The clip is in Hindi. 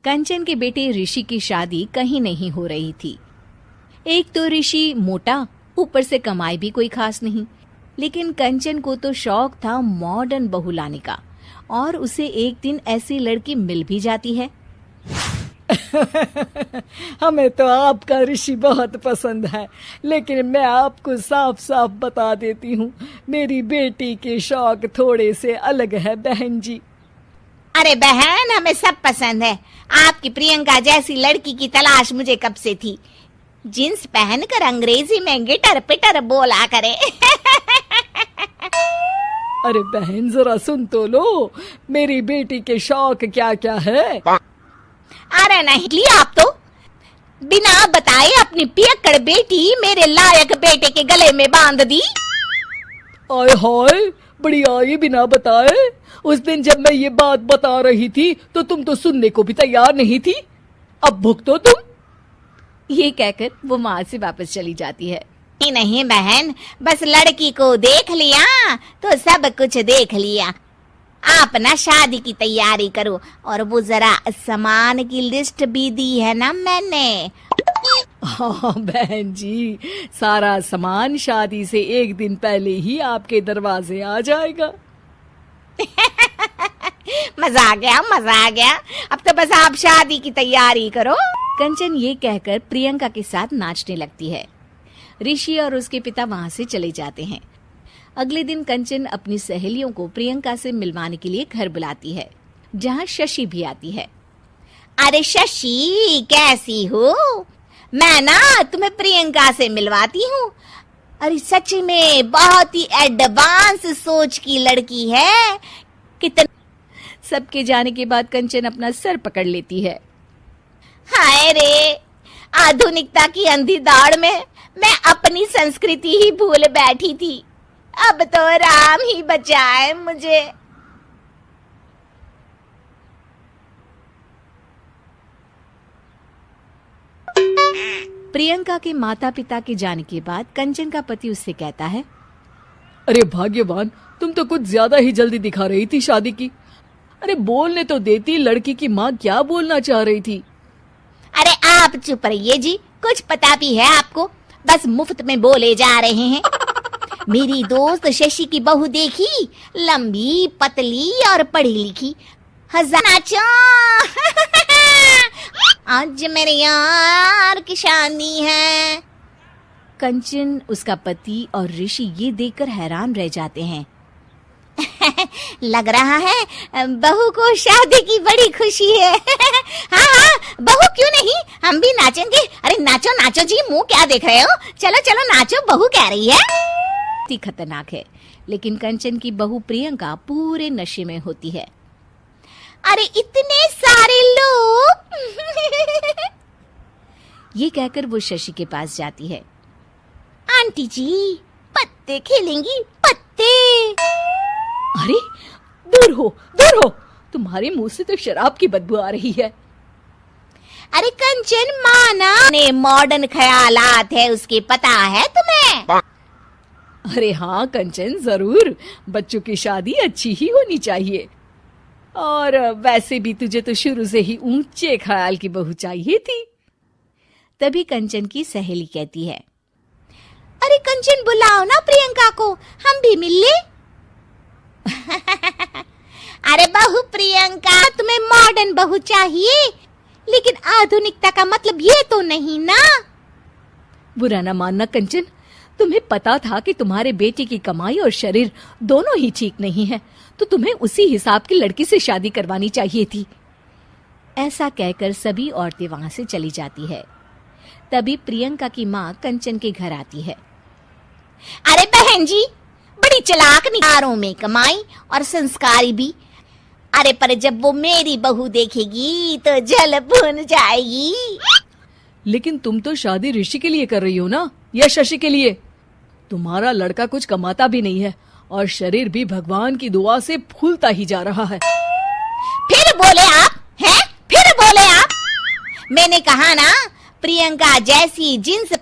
कंचन के बेटे ऋषि की शादी कहीं नहीं हो रही थी। एक तो ऋषि मोटा, ऊपर से कमाई भी कोई खास नहीं। लेकिन कंचन को तो शौक था मॉडर्न बहू लाने का, और उसे एक दिन ऐसी लड़की मिल भी जाती है। हमें तो आपका ऋषि बहुत पसंद है, लेकिन मैं आपको साफ साफ बता देती हूँ, मेरी बेटी के शौक थोड़े से अलग है बहन जी। अरे बहन, हमें सब पसंद है। आपकी प्रियंका जैसी लड़की की तलाश मुझे कब से थी। जींस पहनकर अंग्रेजी में गिटर पिटर बोला करे। अरे बहन, जरा सुन तो लो, मेरी बेटी के शौक क्या क्या है। अरे नहीं ली आप तो बिना बताए अपनी पियक्कड़ बेटी मेरे लायक बेटे के गले में बांध दी। आय हाय, बड़ी आई बिना बताए। उस दिन जब मैं ये बात बता रही थी तो तुम तो सुनने को भी तैयार नहीं थी। अब भुगतो तुम। ये कहकर वो माँ से वापस चली जाती है। नहीं बहन, बस लड़की को देख लिया तो सब कुछ देख लिया। आप ना शादी की तैयारी करो, और वो जरा सामान की लिस्ट भी दी है ना मैंने। हाँ बहन जी, सारा सामान शादी से एक दिन पहले ही आपके दरवाजे आ जाएगा। मजा आ गया, मजा आ गया। अब तो बस आप शादी की तैयारी करो। कंचन ये कहकर प्रियंका के साथ नाचने लगती है। ऋषि और उसके पिता वहां से चले जाते हैं। अगले दिन कंचन अपनी सहेलियों को प्रियंका से मिलवाने के लिए घर बुलाती है, जहाँ शशि भी आती है। अरे शशि, कैसी हो? मैं ना तुम्हें प्रियंका से मिलवाती हूँ। अरे सच में बहुत ही एडवांस सोच की लड़की है। कितना सबके जाने के बाद कंचन अपना सर पकड़ लेती है। हाय रे, आधुनिकता की अंधी दौड़ में मैं अपनी संस्कृति ही भूल बैठी थी। अब तो राम ही बचाए मुझे। प्रियंका के माता पिता के जाने के बाद कंचन का पति उससे कहता है, अरे भाग्यवान, तुम तो कुछ ज्यादा ही जल्दी दिखा रही थी शादी की। अरे बोलने तो देती, लड़की की माँ क्या बोलना चाह रही थी। अरे आप चुप रहिए जी, कुछ पता भी है आपको? बस मुफ्त में बोले जा रहे हैं। मेरी दोस्त शशि की बहू देखी, लंबी पतली और पढ़ी लिखी। हजार नाचो। आज मेरे यार की शादी है। कंचन, उसका पति और ऋषि ये देखकर हैरान रह जाते हैं। लग रहा है बहू को शादी की बड़ी खुशी है। हाँ हाँ, बहू क्यों नहीं, हम भी नाचेंगे। अरे नाचो नाचो जी, मुंह क्या देख रहे हो? चलो चलो नाचो, बहू कह रही है। खतरनाक है, लेकिन कंचन की बहू प्रियंका पूरे नशे में होती है। अरे इतने सारे लोग। ये कहकर वो शशि के पास जाती है। आंटी जी, पत्ते खेलेंगी? पत्ते? अरे दूर हो, दूर हो, तुम्हारे मुंह से तो शराब की बदबू आ रही है। अरे कंचन, माना ने मॉडर्न ख्यालात है उसके, पता है तुम्हें? अरे हाँ कंचन, जरूर। बच्चों की शादी अच्छी ही होनी चाहिए, और वैसे भी तुझे तो शुरू से ही ऊंचे ख्याल की बहू चाहिए थी। तभी कंचन की सहेली कहती है, अरे कंचन, बुलाओ ना प्रियंका को, हम भी मिल ले। अरे बहू प्रियंका, तुम्हें मॉडर्न बहू चाहिए, लेकिन आधुनिकता का मतलब ये तो नहीं ना। बुरा ना मानना कंचन, तुम्हें पता था कि तुम्हारे बेटे की कमाई और शरीर दोनों ही ठीक नहीं है, तो तुम्हें उसी हिसाब की लड़की से शादी करवानी चाहिए थी। ऐसा कहकर सभी औरतें वहां से चली जाती है। तभी प्रियंका की माँ कंचन के घर आती है। अरे बहन जी, बड़ी चालाक निकारों में कमाई और संस्कारी भी। अरे पर जब वो मेरी बहू देखेगी तो जल भुन जाएगी। लेकिन तुम तो शादी ऋषि के लिए कर रही हो ना, या शशि के लिए? तुम्हारा लड़का कुछ कमाता भी नहीं है, और शरीर भी भगवान की दुआ से फूलता ही जा रहा है। फिर बोले आप हैं? फिर बोले आप? मैंने कहा ना, प्रियंका जैसी जींस